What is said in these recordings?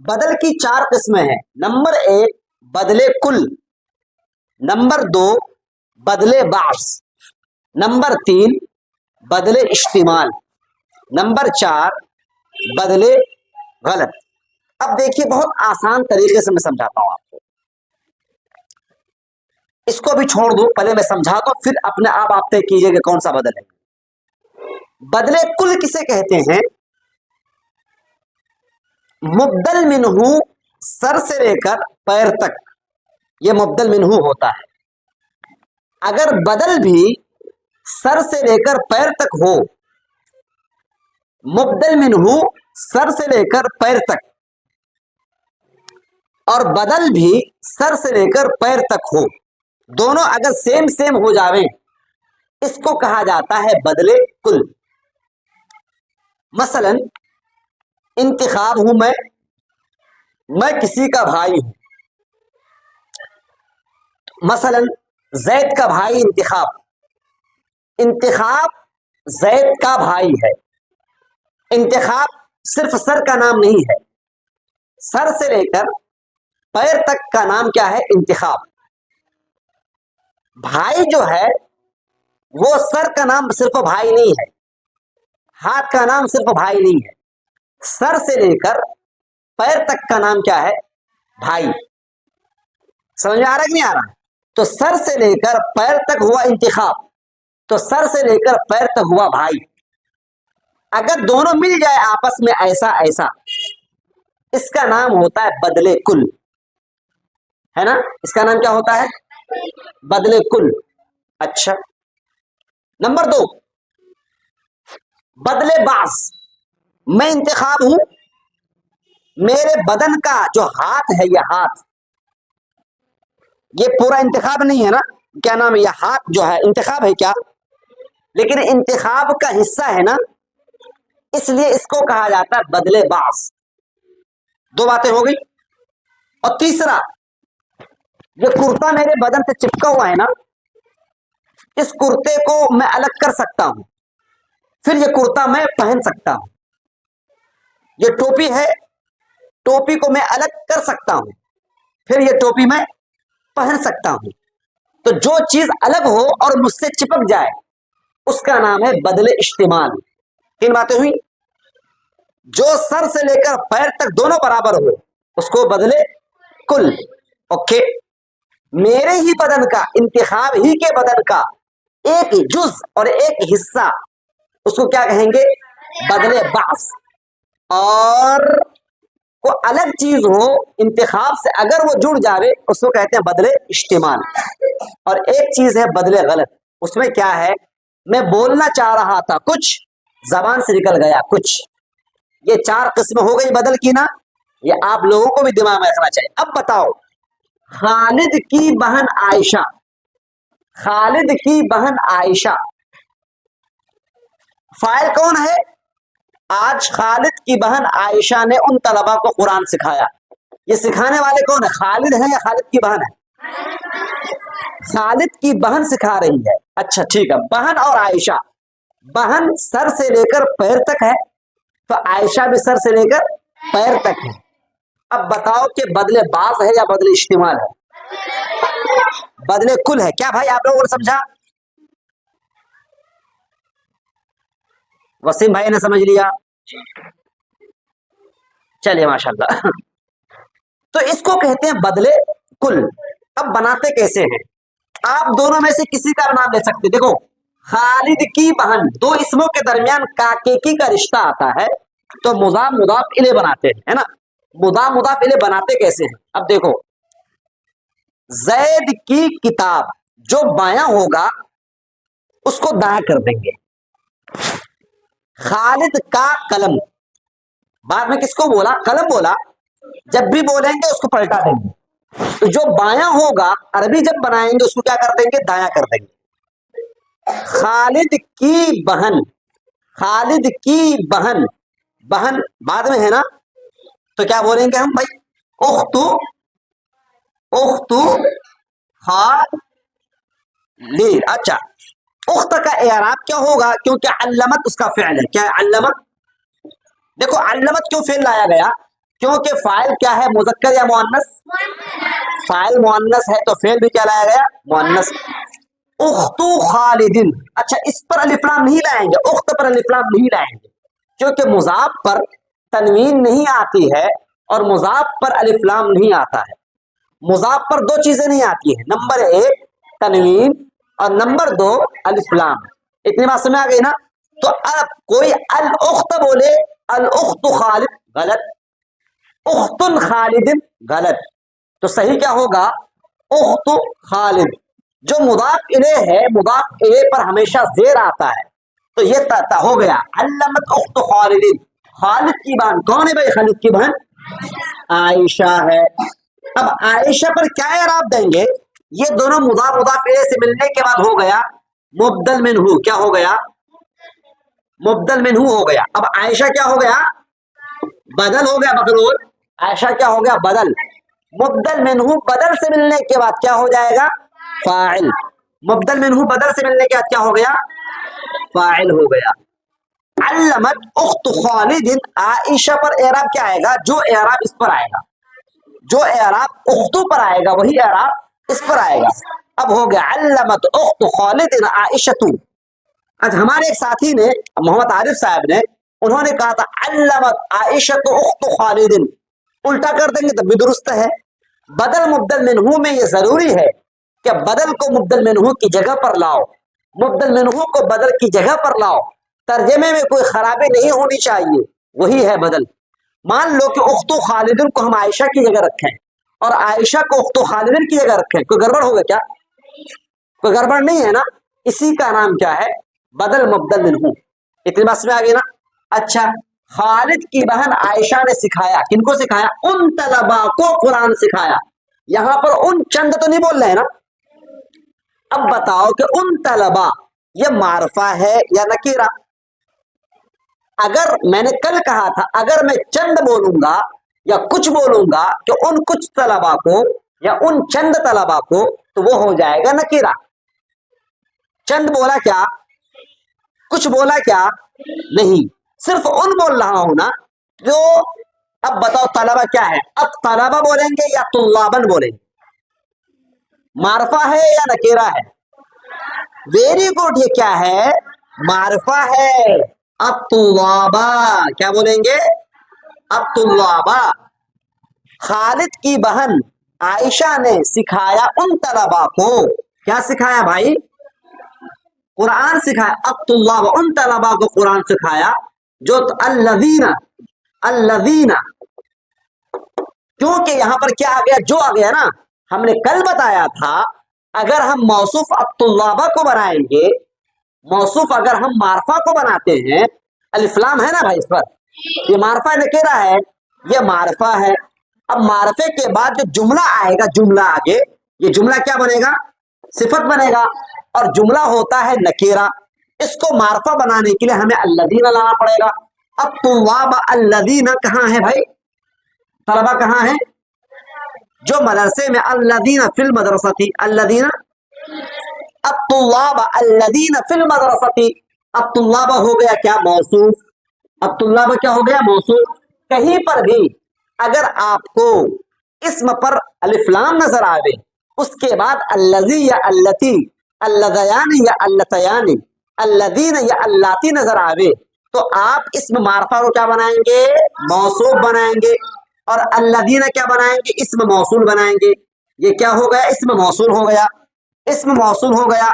بدل کی چار قسمیں ہیں. نمبر ایک بدلے کل، نمبر دو بدلے بعض، نمبر تین بدلے اشتمال، نمبر چار بدلے غلط. اب دیکھیے بہت آسان طریقے سے میں سمجھاتا ہوں آپ کو. اس کو بھی چھوڑ دو، پہلے میں سمجھاتا ہوں پھر اپنے آپ طے کیجئے کہ کون سا بدل ہے. بدلے کل کسے کہتے ہیں؟ مبدل منہ سر سے لے کر پیر تک، یہ مبدل منہ ہوتا ہے. اگر بدل بھی سر سے لے کر پیر تک ہو، مبدل منہ سر سے لے کر پیر تک اور بدل بھی سر سے لے کر پیر تک ہو، دونوں اگر سیم ہو جاویں، اس کو کہا جاتا ہے بدلے کل. مثلا انتخاب ہوں میں کسی کا بھائی ہوں. مثلا زید کا بھائی انتخاب زید کا بھائی ہے. انتخاب صرف سر کا نام نہیں ہے، سر سے لے کر پیر تک کا نام کیا ہے؟ انتخاب. بھائی جو ہے وہ سر کا نام صرف بھائی نہیں ہے، ہاتھ کا نام صرف بھائی نہیں ہے، سر سے لے کر پیر تک کا نام کیا ہے؟ بھائی. سمجھ میں آ رہا ہے کہ نہیں آ رہا؟ تو سر سے لے کر پیر تک ہوا انتخاب، تو سر سے لے کر پیر تک ہوا بھائی. اگر دونوں مل جائے آپس میں ایسا اس کا نام ہوتا ہے بدلے کل، ہے نا؟ اس کا نام کیا ہوتا ہے؟ بدلے کل. اچھا، نمبر دو بدلے بعض. میں انتخاب ہوں، میرے بدن کا جو ہاتھ ہے، یہ پورا انتخاب نہیں ہے نا، کیا نام ہے؟ یہ ہاتھ جو ہے انتخاب ہے کیا؟ لیکن انتخاب کا حصہ ہے نا، اس لیے اس کو کہا جاتا ہے بدلے بعض. دو باتیں ہو گئی. اور تیسرا، یہ کرتا میرے بدن سے چپکا ہوا ہے نا، اس کرتے کو میں الگ کر سکتا ہوں، پھر یہ کرتا میں پہن سکتا ہوں. یہ ٹوپی ہے، ٹوپی کو میں الگ کر سکتا ہوں، پھر یہ ٹوپی میں پہن سکتا ہوں. تو جو چیز الگ ہو اور مجھ سے چپک جائے اس کا نام ہے بدلے اشتمال. تین باتیں ہوئی. جو سر سے لے کر پیر تک دونوں برابر ہو اس کو بدلے کل. اوکے، میرے ہی بدن کا، انتخاب ہی کے بدن کا ایک جز اور ایک حصہ، اس کو کیا کہیں گے؟ بدلے بعض. اور کو الگ چیز ہو انتخاب سے اگر وہ جڑ جاوے اس کو کہتے ہیں بدلے اشتمال. اور ایک چیز ہے بدلے غلط. اس میں کیا ہے؟ میں بولنا چاہ رہا تھا کچھ، زبان سے نکل گیا کچھ. یہ چار قسم ہو گئی بدل کی نا، یہ آپ لوگوں کو بھی دماغ میں رکھنا چاہیے. اب بتاؤ، خالد کی بہن عائشہ، خالد کی بہن عائشہ، فاعل کون ہے؟ آج خالد کی بہن عائشہ نے ان طلبا کو قرآن سکھایا. یہ سکھانے والے کون ہیں؟ خالد ہیں یا خالد کی بہن ہے؟ خالد کی بہن سکھا رہی ہے. اچھا ٹھیک ہے، بہن اور عائشہ. بہن سر سے لے کر پیر تک ہے، تو عائشہ بھی سر سے لے کر پیر تک ہے. اب بتاؤ کہ بدلے بعض ہے یا بدلے اشتمال ہے؟ بدلے کل ہے. کیا بھائی آپ لوگوں نے سمجھا؟ وسیم بھائی نے سمجھ لیا؟ چلیے ماشاءاللہ. تو اس کو کہتے ہیں بدلے کل. اب بناتے کیسے ہیں؟ آپ دونوں میں سے کسی کا نام لے سکتے. دیکھو، خالد کی بہن، دو اسموں کے درمیان کاکیکی کا رشتہ آتا ہے تو مضاف مضاف الیہ بناتے ہیں، ہے نا؟ مضاف مضاف الیہ بناتے کیسے ہیں؟ اب دیکھو، زید کی کتاب، جو بایاں ہوگا اس کو دائیں کر دیں گے. خالد کا قلم، بعد میں کس کو بولا؟ قلم بولا. جب بھی بولیں گے اس کو پلٹا دیں گے. تو جو بایاں ہوگا عربی جب بنائیں گے اس کو کیا کر دیں گے؟ دایاں کر دیں گے. خالد کی بہن، خالد کی بہن، بہن بعد میں ہے نا، تو کیا بولیں گے ہم بھائی؟ اختو، اختو خالد. اچھا، اخت کا اعراب کیا ہوگا؟ کیونکہ علمت اس کا فعل ہے. کیا ہے؟ علمت. دیکھو علمت کیوں فعل لایا گیا؟ क्योंकि फाइल क्या है, मुजक्कर या मुअन्नस? फाइल मुअन्नस है तो फेल भी क्या लाया गया, मुअन्नस। उख्तु खालिदिन, अच्छा इस पर अलिफ लाम नहीं लाएंगे, उख्त पर अलिफ लाम नहीं लाएंगे, क्योंकि मुजाफ पर तनवीन नहीं आती है और मुजाफ पर अलिफ लाम नहीं आता है। मुजाफ पर दो चीजें नहीं आती है, नंबर एक तनवीन और नंबर दो अलिफ लाम। इतनी बात समझ आ गई ना? तो अब कोई अल उख्त बोले, अल उख्तु खालिद, गलत। उख्तुन खालिदिन, गलत। तो सही क्या होगा, उख्तु खालिद। जो मुदाफ इले है, मुदाफ इले पर हमेशा जेर आता है, तो ये हो गया अल्लमत उख्तु खालिदिन। खालिद की बहन कौन है भाई? खालिद की बहन आयशा है। अब आयशा पर क्या इराब देंगे? ये दोनों मुदाफ मुदाफ इले से मिलने के बाद हो गया मुबदल मिन्हु। क्या हो गया? मुबदल मिन्हु हो गया। अब आयशा क्या हो गया? बदल हो गया, मकरूर। आयशा क्या हो गया? बदल। मुबदल मिन्हु बदल से मिलने के बाद क्या हो जाएगा? फाइल। मुबदल मिन्हु बदल से मिलने के बाद क्या हो गया? फाइल हो गया। अल्लमत उख्तु खालिदिन, आयशा पर एराब क्या आएगा? जो एराब इस पर आएगा, जो एराब उख्तु पर आएगा वही एराब इस पर आएगा। अब हो गया अल्लमत उख्तु खालिदिन आयशतु। आज हमारे एक साथी ने, मोहम्मद आरिफ साहब ने, उन्होंने कहा था अल्लमत आयशतु उख्तु खालिदिन। उल्टा कर देंगे तब भी दुरुस्त है। बदल मुबदल मिन्हु में ये जरूरी है कि बदल को मुबदल मिन्हु की जगह पर लाओ, मुबदल मिन्हु को बदल की जगह पर लाओ। तर्जमे में कोई खराबी नहीं होनी चाहिए, वही है बदल। मान लो कि उख्तु खालिदिन को हम आयशा की जगह रखें और आयशा को उख्तु खालिदिन की जगह रखें, कोई गड़बड़ होगा क्या? कोई गड़बड़ नहीं है ना? इसी का नाम क्या है? बदल मुबदल मिन्हु। इतनी बात में आ गई ना? अच्छा, खालिद की बहन आयशा ने सिखाया, किनको सिखाया? उन तलबा को कुरान सिखाया। यहां पर उन चंद तो नहीं बोल रहे हैं ना? अब बताओ कि उन तलबा ये मारफा है या नकीरा? अगर मैंने कल कहा था, अगर मैं चंद बोलूंगा या कुछ बोलूंगा कि उन कुछ तलबा को या उन चंद तलबा को, तो वो हो जाएगा नकीरा। चंद बोला क्या? कुछ बोला क्या? नहीं, सिर्फ उन बोल रहा हूं ना जो। अब बताओ तलबा क्या है? अब तलबा बोलेंगे या तुल्लाबन बोलेंगे? मारफा है या नकीरा है? वेरी गुड, ये क्या है? मारफा है। अब तुल्लाबा क्या बोलेंगे? अब तुल्लाबा। खालिद की बहन आयशा ने सिखाया उन तलबा को, क्या सिखाया भाई? कुरान सिखाया। अब तुल्लाबा, उन तलबा को कुरान सिखाया जो अल्लज़ीना, अल्लज़ीना, क्योंकि यहां पर क्या आ गया? जो आ गया ना, हमने कल बताया था अगर हम मौसूफ अब तुल्लाबा को बनाएंगे, मौसूफ अगर हम मारफा को बनाते हैं, अलिफ लाम है ना भाई इस पर, ये मारफा नकीरा है, ये मारफा है। अब मारफे के बाद जो जुमला आएगा, जुमला आगे, ये जुमला क्या बनेगा? सिफत बनेगा, और जुमला होता है नकीरा। इसको मारफा बनाने के लिए हमें अल्लज़ीना लाना पड़ेगा। अब तुल्लाबा अल्लज़ीना कहाँ है भाई? तलबा कहाँ है? जो मदरसे में, अल्लज़ीना फिल मदरसती, अल्लज़ीना। अब तुल्लाबा अल्लज़ीना फिल मदरसती। अब तुल्लाबा हो गया क्या? मौसूफ। अब तुल्लाबा क्या हो गया? मौसूफ। कहीं पर भी अगर आपको इस्म पर अलिफ लाम नजर आवे, उसके बाद अल्लज़ी या अल्लती, अल्लज़यानी या अल्लतयानी, अल्लज़ीन या अल्लाती नजर आवे, तो आप इस्म मारफा को क्या बनाएंगे? मौसूफ बनाएंगे। और अल्लज़ीना क्या बनाएंगे? इस्म मौसूल बनाएंगे। ये क्या हो गया? इस्म मौसूल हो गया, इस्म मौसूल हो गया।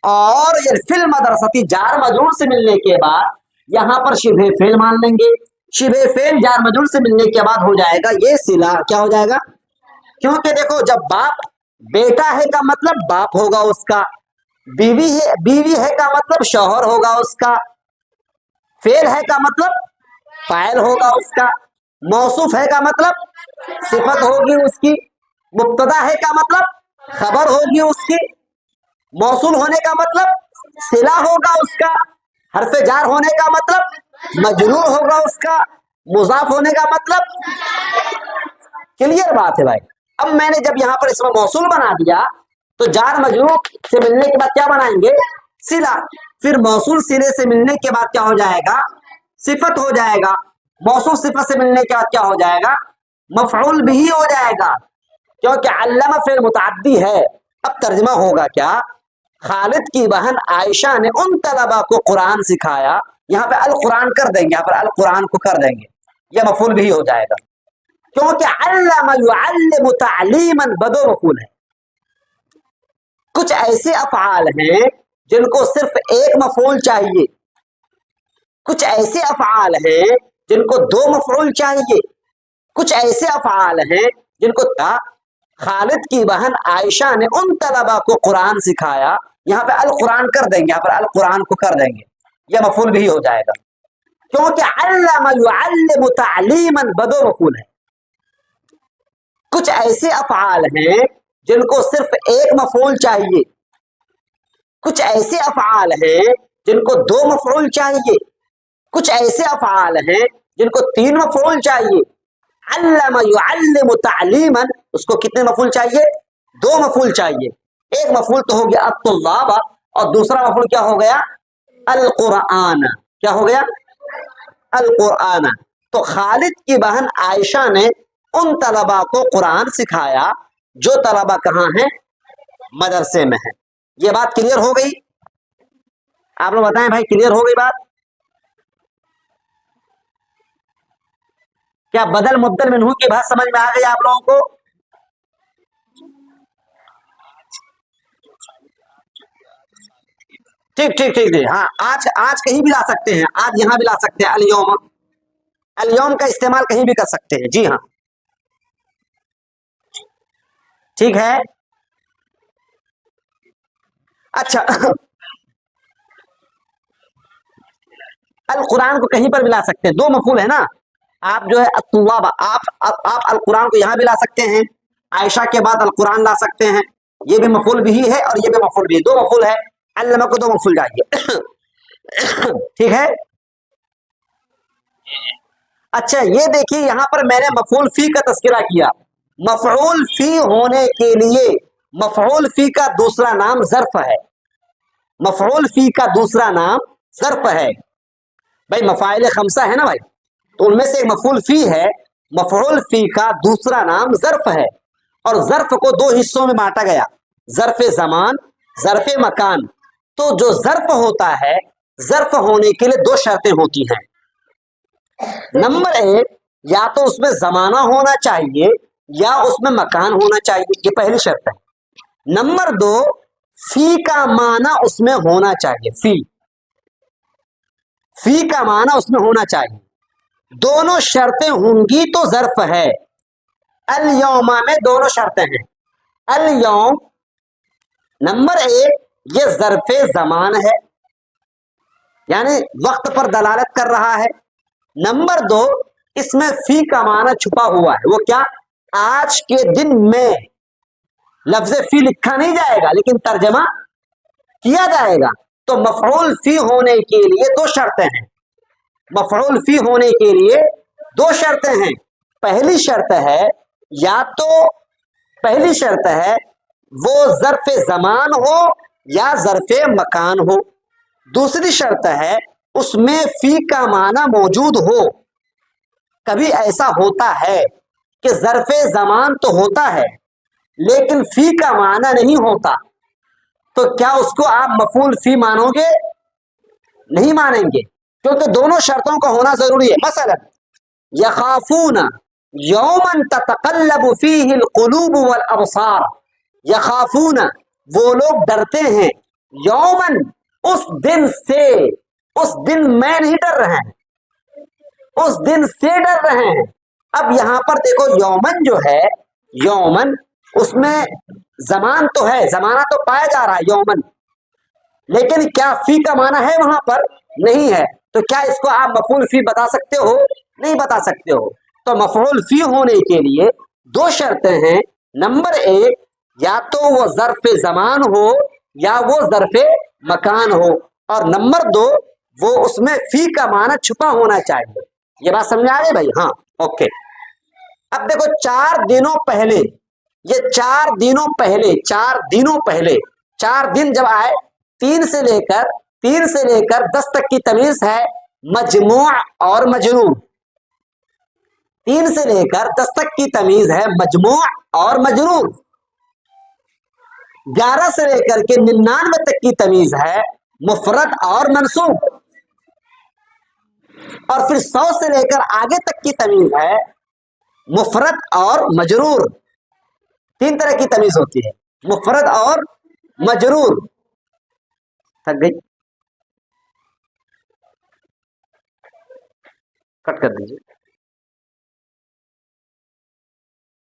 और ये फिल मदरसती जार मजरूर से मिलने के बाद यहां पर शिबे फेल मान लेंगे। शिबे फेल जार मजरूर से मिलने के बाद हो जाएगा ये सिला। क्या हो जाएगा? क्योंकि देखो, जब बाप बेटा है का मतलब बाप होगा उसका, बीवी है, बीवी है का मतलब शौहर होगा उसका, फेल है का मतलब फाइल होगा उसका, मौसूफ है का मतलब सिफत होगी उसकी, मुब्तदा है का मतलब खबर होगी उसकी, मौसूल होने का मतलब सिला होगा उसका, हरफ जार होने का मतलब मजरूर होगा उसका, मुजाफ होने का मतलब। क्लियर बात है भाई? अब मैंने जब यहाँ पर इसमें मौसूल बना दिया, तो जार मजरूर से मिलने के बाद क्या बनाएंगे? सिला। फिर मौसूल सिले से मिलने के बाद क्या हो जाएगा? सिफत हो जाएगा। मौसूल सिफत से मिलने के बाद क्या हो जाएगा? मफऊल बिही हो जाएगा, क्योंकि अल्लमा फिर मुतअद्दी है। अब तर्जमा होगा क्या, खालिद की बहन आयशा ने उन तलबा को कुरान सिखाया, यहाँ पे अल कुरान कर देंगे, यहाँ पर अल कुरान को कर देंगे, यह मफऊल बिही हो जाएगा, क्योंकि अल्लमा युअल्लिमु तालीमन बदो मफऊल है। कुछ ऐसे अफआल हैं जिनको सिर्फ एक मफऊल चाहिए, कुछ ऐसे अफआल हैं जिनको दो मफऊल चाहिए, कुछ ऐसे अफआल हैं जिनको खालिद की बहन आयशा ने उन तलबा को कुरान सिखाया, यहाँ पे अल कुरान कर देंगे, यहाँ पर अल कुरान को कर देंगे, यह मफऊल भी हो जाएगा, क्योंकि अल्लमा युअल्लिमु तालीमन बदो मफऊल है। कुछ ऐसे अफआल हैं जिनको सिर्फ एक मफऊल चाहिए, कुछ ऐसे अफआल हैं जिनको दो मफऊल चाहिए, कुछ ऐसे अफआल हैं जिनको तीन मफऊल चाहिए। अल्लमा युअल्लिमु तालीमन, उसको कितने मफऊल चाहिए, दो मफऊल चाहिए। एक मफऊल तो हो गया अत्तुल्लाबा, और दूसरा मफऊल क्या हो गया, अल कुरान, क्या हो गया, अल कुरान। तो खालिद की बहन आयशा ने उन तलबा को कुरान सिखाया जो तलबा कहाँ हैं, मदरसे में है। ये बात क्लियर हो गई, आप लोग बताएं भाई, क्लियर हो गई बात? क्या बदल मुब्दल मिन्हू की बात समझ में आ गई आप लोगों को? ठीक ठीक ठीक ठीक, हाँ, आज आज कहीं भी ला सकते हैं, आज यहाँ भी ला सकते हैं, अल-यौम, अल-यौम का इस्तेमाल कहीं भी कर सकते हैं, जी हाँ, ठीक है। अच्छा अल कुरान को कहीं पर भी ला सकते हैं, दो मफूल है ना, आप जो है अत्तुल्लाबा, आप अल कुरान को यहाँ भी ला सकते हैं, आयशा के बाद अल कुरान ला सकते हैं, ये भी मफूल भी है और ये भी मफूल भी है, दो मफूल है, अल्लमा को दो मफूल चाहिए ठीक है। अच्छा ये देखिए, यहां पर मैंने मफऊल फी का तस्करा किया। मफऊल फी होने के लिए मफऊल फी का दूसरा नाम ज़र्फ है, मफऊल फी का दूसरा नाम ज़र्फ है। भाई मफाइल खमसा है ना भाई, तो उनमें से एक मफऊल फी है, मफऊल फी का दूसरा नाम ज़र्फ है, और ज़र्फ को दो हिस्सों में बांटा गया, ज़र्फ ज़मान, ज़र्फ मकान। तो जो ज़र्फ होता है, ज़र्फ होने के लिए दो शर्तें होती हैं। नंबर एक, या तो उसमें ज़माना होना चाहिए या उसमें मकान होना चाहिए, ये पहली शर्त है। नंबर दो, फी का माना उसमें होना चाहिए, फी का माना उसमें होना चाहिए। दोनों शर्तें होंगी तो ज़र्फ है। अल यौमा में दोनों शर्तें हैं। अल यौम, नंबर एक, ये ज़र्फ़े ज़मान है, यानी वक्त पर दलालत कर रहा है। नंबर दो, इसमें फी का माना छुपा हुआ है, वो क्या, आज के दिन में लफ्ज़ फी लिखा नहीं जाएगा लेकिन तर्जमा किया जाएगा। तो मफऊल फी होने के लिए दो शर्तें हैं, मफऊल फी होने के लिए दो शर्तें हैं। पहली शर्त है, या तो पहली शर्त है वो ज़र्फ़ ज़मान हो या ज़र्फ़ मकान हो। दूसरी शर्त है उसमें फी का माना मौजूद हो। कभी ऐसा होता है कि ज़र्फ़ ज़मान तो होता है लेकिन फी का माना नहीं होता, तो क्या उसको आप मफऊल फी मानोगे? नहीं मानेंगे, क्योंकि दोनों शर्तों का होना जरूरी है। मसलन यखाफूना यौमन ततक़ल्लबु फ़ीहिल क़ुलूब वल अबसार, यखाफूना वो लोग डरते हैं, यौमन उस दिन से, उस दिन में नहीं डर रहे हैं, उस दिन से डर रहे हैं। अब यहां पर देखो, यौमन जो है, यौमन उसमें जमान तो है, जमाना तो पाया जा रहा है यौमन, लेकिन क्या फी का माना है वहां पर? नहीं है। तो क्या इसको आप मफऊल फी बता सकते हो? नहीं बता सकते हो। तो मफऊल फी होने के लिए दो शर्तें हैं। नंबर एक, या तो वो ज़र्फ़ ज़मान हो या वो ज़र्फ़ मकान हो, और नंबर दो, वो उसमें फी का माना छुपा होना चाहिए। ये बात समझ आ गई भाई? हाँ, ओके। अब देखो, 4 दिनों पहले, ये 4 दिनों पहले, 4 दिनों पहले, 4 दिन जब आए, 3 से लेकर 10 तक की तमीज है मजमू और मजरूर। 3 سے لے کر 10 تک کی تمیز ہے مجموع اور مجرور. 11 سے لے کر کے 99 تک کی تمیز ہے مفرد اور منصوب. اور پھر 100 سے لے کر آگے تک کی تمیز ہے مفرد اور مجرور. 3 طرح کی تمیز ہوتی ہے، مفرد اور مجرور. تھک گئی، کٹ کر دیجیے.